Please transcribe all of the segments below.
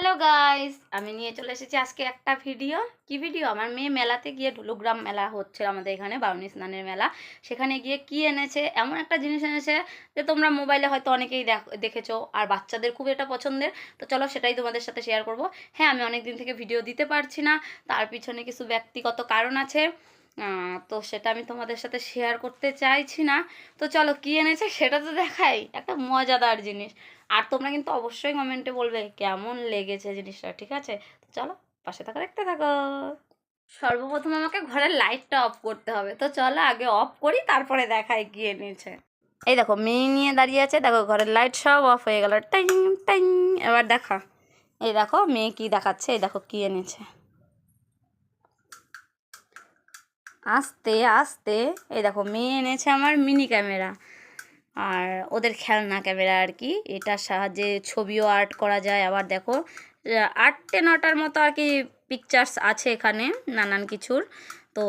Hello guys, আমি নিয়ে চলে এসেছি আজকে একটা ভিডিও। কি ভিডিও? আমার মেয়ে মেলাতে গিয়ে, ঢুলুগ্রাম মেলা হচ্ছে আমাদের এখানে, বারুণী স্নানের মেলা। সেখানে গিয়ে কি এনেছে, এমন একটা জিনিস এনেছে যে তোমরা মোবাইলে হয়তো অনেকেই দেখেছো, আর বাচ্চাদের খুব এটা পছন্দের। তো চলো সেটাই তোমাদের সাথে শেয়ার করব। হ্যাঁ, আমি অনেক দিন থেকে ভিডিও দিতে পারছি না, তার পিছনে কিছু ব্যক্তিগত কারণ আছে। তো সেটা আমি তোমাদের সাথে শেয়ার করতে চাইছি না। তো চলো কি এনেছে সেটা তো দেখাই, একটা মজাদার জিনিস। আর তোমরা কিন্তু অবশ্যই কমেন্টে বলবে কেমন লেগেছে জিনিসটা, ঠিক আছে? তো চলো পাশে থাকো, দেখতে থাকো। সর্বপ্রথম আমাকে ঘরের লাইটটা অফ করতে হবে, তো চলো আগে অফ করি, তারপরে দেখাই কি এনেছে। এই দেখো মেয়ে নিয়ে দাঁড়িয়ে আছে, দেখো ঘরের লাইট সব অফ হয়ে গেল, টাইং টাইং। এবার দেখা, এই দেখো মেয়ে কি দেখাচ্ছে, এই দেখো কি এনেছে। আস্তে আস্তে, এই দেখো মেয়ে এনেছে আমার মিনি ক্যামেরা, আর ওদের খেলনা ক্যামেরা আর কি। এটার সাহায্যে ছবিও আর্ট করা যায়। আবার দেখো 8-9টার মতো আর কি পিকচার্স আছে এখানে, নানান কিছুর। তো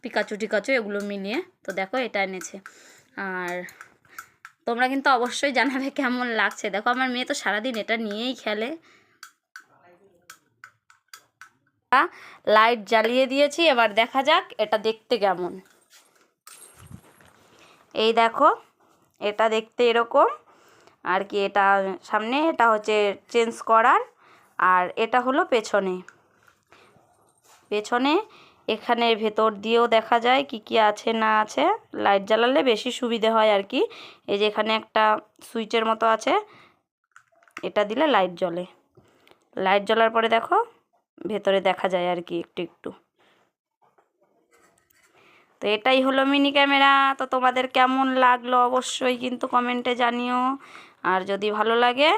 পিকাচু টিকাচু এগুলো মিলিয়ে, তো দেখো এটা এনেছে। আর তোমরা কিন্তু অবশ্যই জানাবে কেমন লাগছে। দেখো আমার মেয়ে তো সারাদিন এটা নিয়েই খেলে। লাইট জ্বালিয়ে দিয়েছি, এবার দেখা যাক এটা দেখতে কেমন। এই দেখো, এটা দেখতে এরকম আর কি। এটা সামনে, এটা হচ্ছে চেঞ্জ করার, আর এটা হলো পেছনে। পেছনে এখানে ভেতর দিয়েও দেখা যায় কি কি আছে না আছে। লাইট জ্বালালে বেশি সুবিধে হয় আর কি। এই যে এখানে একটা সুইচের মতো আছে, এটা দিলে লাইট জ্বলে। লাইট জ্বলার পরে দেখো ভেতরে দেখা যায় আর কি একটু একটু। তো এটাই হলো মিনি ক্যামেরা। তো তোমাদের কেমন লাগলো অবশ্যই কিন্তু কমেন্টে জানিও। আর যদি ভালো লাগে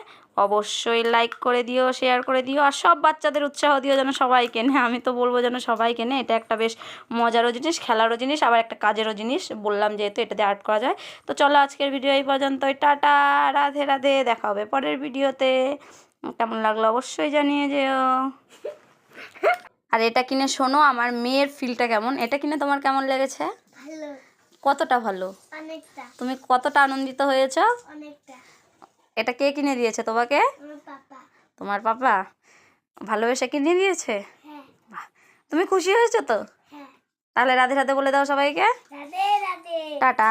অবশ্যই লাইক করে দিও, শেয়ার করে দিও, আর সব বাচ্চাদের উৎসাহ দিও যেন সবাই কেনে। আমি তো বলবো যেন সবাই কেনে। এটা একটা বেশ মজারও জিনিস, খেলারও জিনিস, আবার একটা কাজেরও জিনিস। বললাম যেহেতু এটা দিয়ে আর্ট করা যায়। তো চলো আজকের ভিডিও এই পর্যন্তই। টাটা, রাধে রাধে, দেখা হবে পরের ভিডিওতে। কেমন লাগলো অবশ্যই জানিয়ে যেও। আর এটা কিনে শোনো আমার মেয়ের ফিলটা কেমন, এটা কিনে তোমার কেমন লেগেছে? ভালো। কতটা ভালো? অনেকটা। তুমি কতটা আনন্দিত হয়েছ? অনেকটা। এটা কে কিনে দিয়েছে তোমাকে? আমার পাপা। তোমার পাপা ভালোবেসে কিনে দিয়েছে? হ্যাঁ। বাহ, তুমি খুশি হয়েছো তো? হ্যাঁ। তাহলে রাধে রাধে বলে দাও সবাইকে। রাধে রাধে। টাটা।